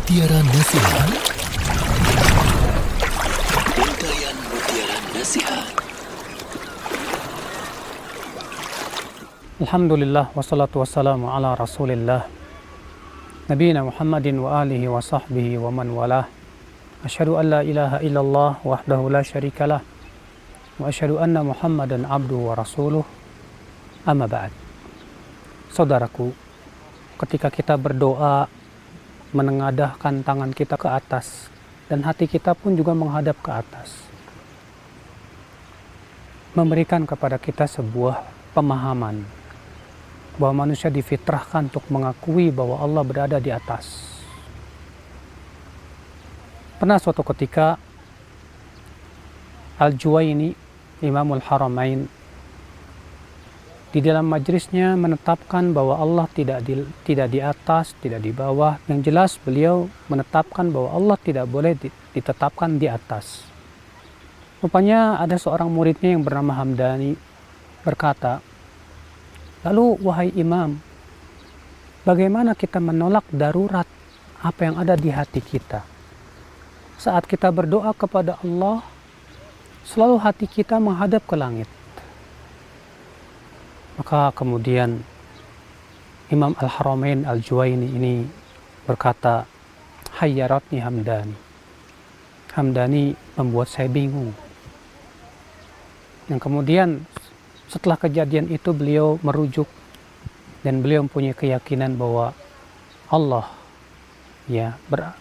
Mutiara Nasihat. Rangkaian Mutiara Nasihat. Alhamdulillah wassalatu wassalamu ala rasulillah Nabiyina Muhammadin wa alihi wa sahbihi wa man walah. Asyhadu an la ilaha illallah wahdahu la syarikalah wa asyhadu anna Muhammadan abduhu wa rasuluh. Amma ba'd. Saudaraku, ketika kita berdoa, menengadahkan tangan kita ke atas dan hati kita pun juga menghadap ke atas, memberikan kepada kita sebuah pemahaman bahwa manusia difitrahkan untuk mengakui bahwa Allah berada di atas. Pernah suatu ketika Al-Juwaini, Imamul Haramain, di dalam majlisnya menetapkan bahwa Allah tidak di atas, tidak di bawah. Yang jelas beliau menetapkan bahwa Allah tidak boleh ditetapkan di atas. Rupanya ada seorang muridnya yang bernama Hamdani berkata, "Lalu wahai imam, bagaimana kita menolak darurat apa yang ada di hati kita? Saat kita berdoa kepada Allah, selalu hati kita menghadap ke langit." Maka kemudian Imam Al-Haramain Al-Juwaini ini berkata, "Hayyaratni Hamdani." Hamdani membuat saya bingung. Yang kemudian setelah kejadian itu beliau merujuk dan beliau mempunyai keyakinan bahwa Allah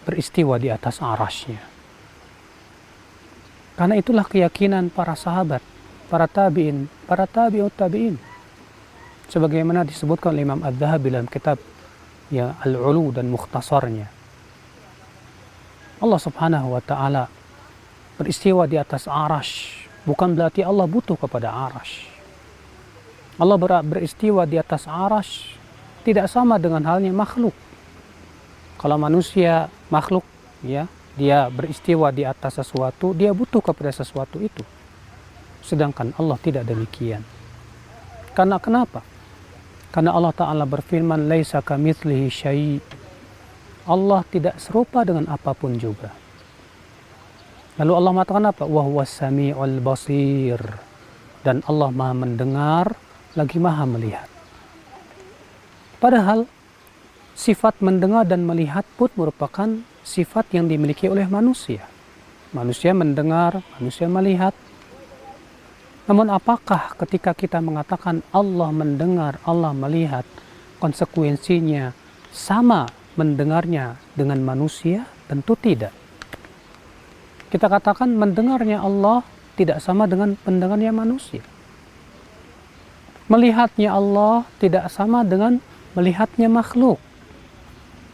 beristiwa di atas arasy-Nya. Karena itulah keyakinan para sahabat, para tabi'in, para tabi'ut tabi'in. Sebagaimana disebutkan oleh Imam Adz-Dzahabi dalam kitab Al-Ulu dan Mukhtasarnya. Allah Subhanahu wa taala beristiwa di atas arasy, bukan berarti Allah butuh kepada arasy. Allah beristiwa di atas arasy tidak sama dengan halnya makhluk. Kalau manusia makhluk dia beristiwa di atas sesuatu, dia butuh kepada sesuatu itu. Sedangkan Allah tidak demikian. Karena kenapa? Karena Allah Ta'ala berfirman, "Laisa kamitslihi syai'." Allah tidak serupa dengan apapun juga. Lalu Allah mengatakan apa? "Wa huwas sami'ul basir." Dan Allah Maha mendengar lagi Maha melihat. Padahal sifat mendengar dan melihat pun merupakan sifat yang dimiliki oleh manusia. Manusia mendengar, manusia melihat. Namun apakah ketika kita mengatakan Allah mendengar, Allah melihat, konsekuensinya sama mendengarnya dengan manusia? Tentu tidak. Kita katakan mendengarnya Allah tidak sama dengan mendengarnya manusia. Melihatnya Allah tidak sama dengan melihatnya makhluk.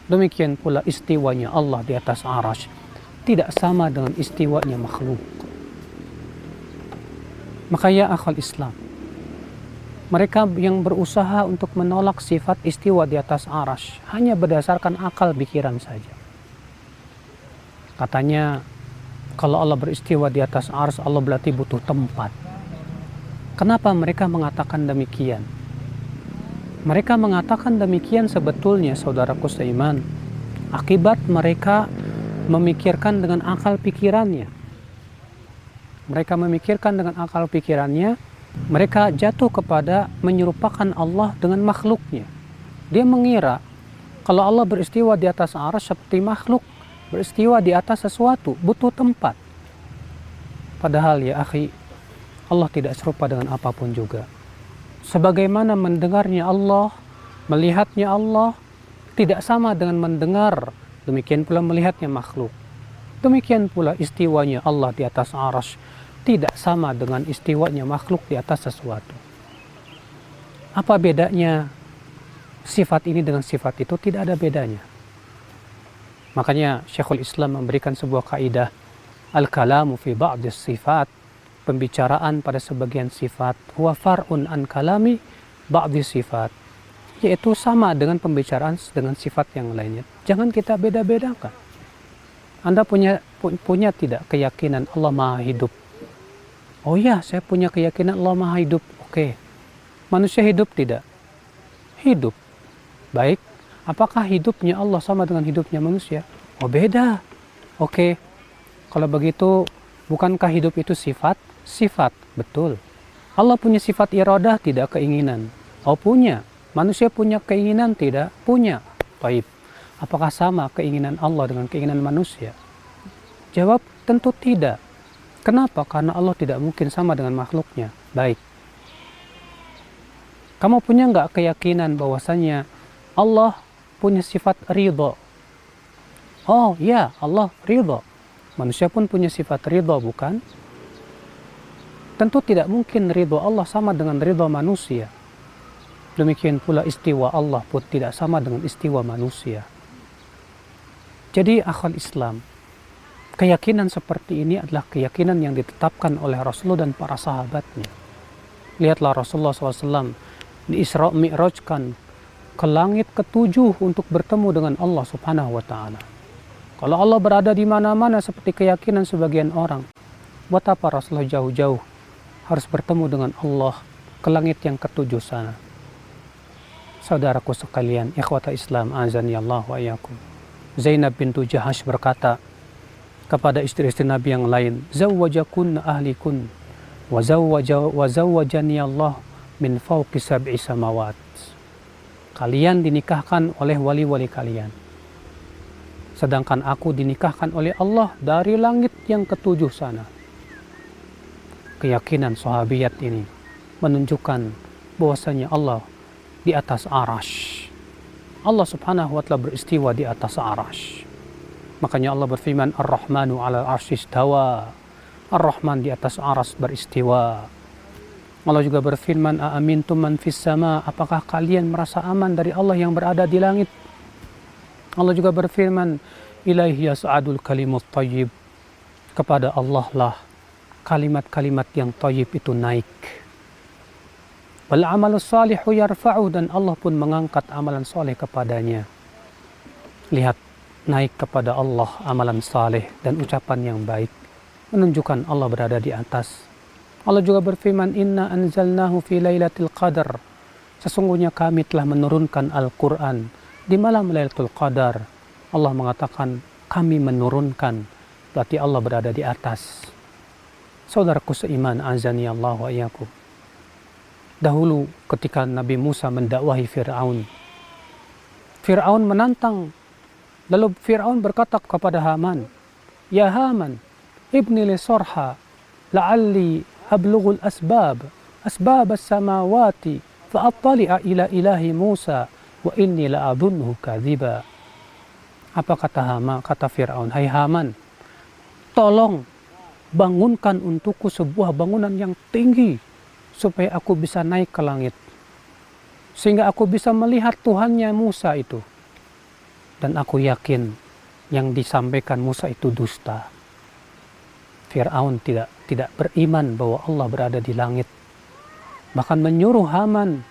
Demikian pula istiwanya Allah di atas arasy tidak sama dengan istiwanya makhluk. Maka ya akhal Islam, mereka yang berusaha untuk menolak sifat istiwa di atas arasy hanya berdasarkan akal pikiran saja. Katanya kalau Allah beristiwa di atas arsy, Allah berarti butuh tempat. Kenapa mereka mengatakan demikian? Mereka mengatakan demikian sebetulnya, saudaraku seiman, akibat mereka memikirkan dengan akal pikirannya. Mereka memikirkan dengan akal pikirannya, mereka jatuh kepada menyerupakan Allah dengan makhluknya. Dia mengira kalau Allah beristiwa di atas arasy seperti makhluk beristiwa di atas sesuatu, butuh tempat. Padahal ya akhi, Allah tidak serupa dengan apapun juga. Sebagaimana mendengarnya Allah, melihatnya Allah tidak sama dengan mendengar, demikian pula melihatnya makhluk. Demikian pula istiwanya Allah di atas arasy tidak sama dengan istiwanya makhluk di atas sesuatu. Apa bedanya sifat ini dengan sifat itu? Tidak ada bedanya. Makanya Syekhul Islam memberikan sebuah kaidah, al-kalamu fi ba'dis sifat, pembicaraan pada sebagian sifat, huwa far'un an kalami ba'dis sifat, yaitu sama dengan pembicaraan dengan sifat yang lainnya. Jangan kita beda-bedakan. Anda punya tidak keyakinan Allah Maha Hidup? Oh ya, saya punya keyakinan Allah Maha Hidup. Oke. Manusia hidup tidak? Hidup. Baik. Apakah hidupnya Allah sama dengan hidupnya manusia? Oh beda. Oke, kalau begitu bukankah hidup itu sifat? Sifat, betul. Allah punya sifat iradah, tidak keinginan. Oh punya. Manusia punya keinginan, tidak? Punya. Baik. Apakah sama keinginan Allah dengan keinginan manusia? Jawab, tentu tidak. Kenapa? Karena Allah tidak mungkin sama dengan makhluknya. Baik. Kamu punya nggak keyakinan bahwasanya Allah punya sifat ridho? Oh ya, Allah ridho. Manusia pun punya sifat ridho, bukan? Tentu tidak mungkin ridho Allah sama dengan ridho manusia. Demikian pula istiwa Allah pun tidak sama dengan istiwa manusia. Jadi akhwal Islam, keyakinan seperti ini adalah keyakinan yang ditetapkan oleh Rasulullah dan para sahabatnya. Lihatlah Rasulullah SAW di Isra Mi'rajkan ke langit ketujuh untuk bertemu dengan Allah Subhanahu wa Ta'ala. Kalau Allah berada di mana-mana seperti keyakinan sebagian orang, buat apa Rasulullah jauh-jauh harus bertemu dengan Allah ke langit yang ketujuh sana? Saudaraku sekalian, ikhwata Islam, azani Allah wa iyyakum. Zainab bintu Jahash berkata kepada istri-istri Nabi yang lain, zawwajakunna ahlikun wa zawwajani Allah min fawqi sab'i samawat. Kalian dinikahkan oleh wali-wali kalian, sedangkan aku dinikahkan oleh Allah dari langit yang ketujuh sana. Keyakinan sahabiyat ini menunjukkan bahwasanya Allah di atas arash. Allah Subhanahu wa Ta'ala beristiwa di atas arash. Makanya Allah berfirman, Ar-Rahmanu 'alal 'arsy istawa. Ar-Rahman di atas aras beristiwa. Allah juga berfirman, Aamintum man fis sama, apakah kalian merasa aman dari Allah yang berada di langit? Allah juga berfirman, Ilaihi yas'adul kalimut thayyib. Kepada Allah lah kalimat-kalimat yang thayyib itu naik. Wal amalus salihu yarfa'u, dan Allah pun mengangkat amalan soleh kepadanya. Lihat, naik kepada Allah amalan saleh dan ucapan yang baik menunjukkan Allah berada di atas. Allah juga berfirman, Inna anzalnahu fi lailatul qadar. Sesungguhnya kami telah menurunkan Al-Quran di malam Lailatul Qadar. Allah mengatakan kami menurunkan, berarti Allah berada di atas. Saudaraku seiman, azani Allah wa iyyakum. Dahulu ketika Nabi Musa mendakwahi Fir'aun, Fir'aun menantang. Lalu Fir'aun berkata kepada Haman, Ya Haman, ibni li sorha, la'alli ablughul asbab as-samawati, fa'attali'a ila ilahi Musa, wa inni la'adunhu kadhiba. Apa kata Fir'aun? Hai Haman, tolong bangunkan untukku sebuah bangunan yang tinggi, supaya aku bisa naik ke langit, sehingga aku bisa melihat Tuhannya Musa itu. Dan aku yakin yang disampaikan Musa itu dusta. Fir'aun tidak beriman bahwa Allah berada di langit. Bahkan menyuruh Haman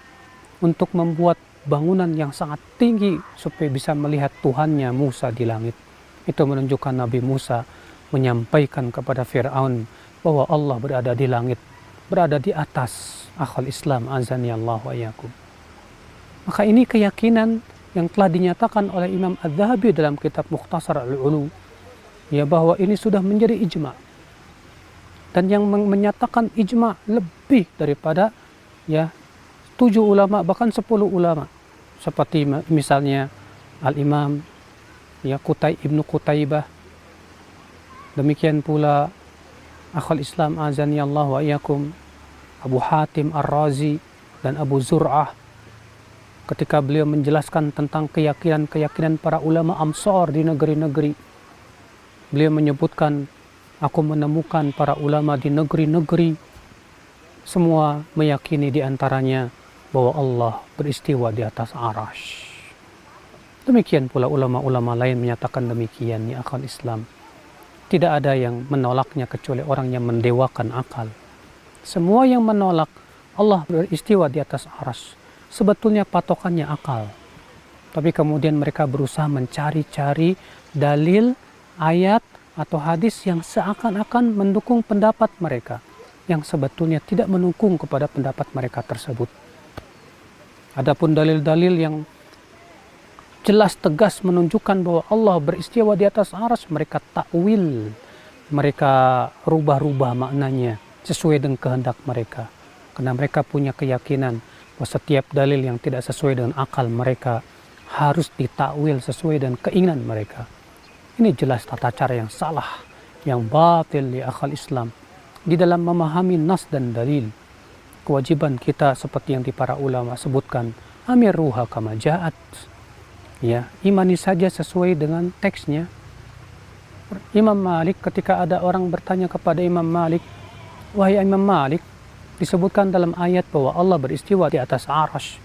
untuk membuat bangunan yang sangat tinggi supaya bisa melihat Tuhannya Musa di langit. Itu menunjukkan Nabi Musa menyampaikan kepada Fir'aun bahwa Allah berada di langit, berada di atas. Akhal Islam, azani Allah wa iyyakum. Maka ini keyakinan yang telah dinyatakan oleh Imam Az-Zahabi dalam kitab Mukhtasar Al-Ulu, ya, bahwa ini sudah menjadi ijma. Dan yang menyatakan ijma lebih daripada 7 ulama, bahkan 10 ulama. Seperti misalnya Al-Imam Ibnu Qutaibah. Demikian pula akhal Islam, azani Allah wa iyyakum, Abu Hatim Ar-Razi dan Abu Zur'ah, ketika beliau menjelaskan tentang keyakinan para ulama Amsar di negeri-negeri, beliau menyebutkan, aku menemukan para ulama di negeri-negeri, semua meyakini diantaranya bahwa Allah beristiwa di atas arash. Demikian pula ulama-ulama lain menyatakan demikian, ya akhal Islam. Tidak ada yang menolaknya kecuali orang yang mendewakan akal. Semua yang menolak Allah beristiwa di atas arsy sebetulnya patokannya akal. Tapi kemudian mereka berusaha mencari-cari dalil, ayat, atau hadis yang seakan-akan mendukung pendapat mereka, yang sebetulnya tidak mendukung kepada pendapat mereka tersebut. Adapun dalil-dalil yang jelas tegas menunjukkan bahwa Allah beristiwa di atas arsy, mereka takwil, mereka rubah-rubah maknanya sesuai dengan kehendak mereka. Karena mereka punya keyakinan bahwa setiap dalil yang tidak sesuai dengan akal mereka harus ditakwil sesuai dengan keinginan mereka. Ini jelas tata cara yang salah, yang batil di akal Islam. Di dalam memahami nas dan dalil, kewajiban kita seperti yang di para ulama sebutkan, amiruha kama ja'at. Ya, imani saja sesuai dengan teksnya. Imam Malik, ketika ada orang bertanya kepada Imam Malik, wahai Imam Malik, disebutkan dalam ayat bahwa Allah beristiwa di atas arsy.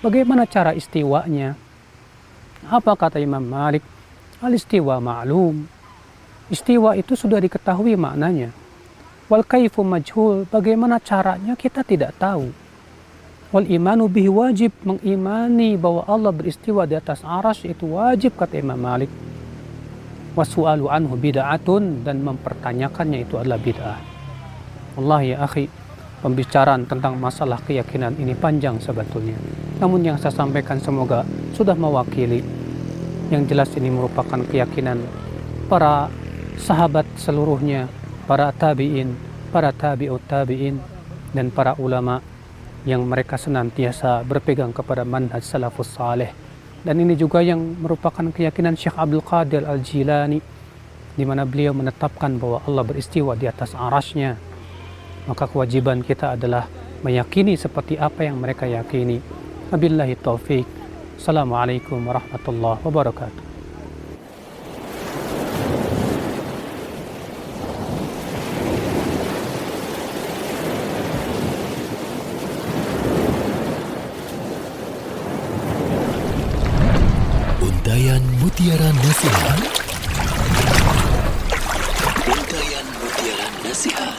Bagaimana cara istiwanya? Apa kata Imam Malik? Al-istiwa ma'lum. Istiwa itu sudah diketahui maknanya. Wal kaifu majhul, bagaimana caranya kita tidak tahu. Wal imanu bihi wajib, mengimani bahwa Allah beristiwa di atas arsy itu wajib, kata Imam Malik. Wasu'alu anhu bid'atun, dan mempertanyakannya itu adalah bid'ah. Allah ya akhi, pembicaraan tentang masalah keyakinan ini panjang sebetulnya. Namun yang saya sampaikan semoga sudah mewakili. Yang jelas ini merupakan keyakinan para sahabat seluruhnya, para tabi'in, para tabi'ut tabi'in, dan para ulama yang mereka senantiasa berpegang kepada manhaj salafus saleh. Dan ini juga yang merupakan keyakinan Syekh Abdul Qadir Al-Jilani, di mana beliau menetapkan bahwa Allah beristiwa di atas arasy-Nya. Maka kewajiban kita adalah meyakini seperti apa yang mereka yakini. Wabillahi taufik. Assalamualaikum warahmatullahi wabarakatuh. Untayan Mutiara Nasihat. Untayan Mutiara Nasihat.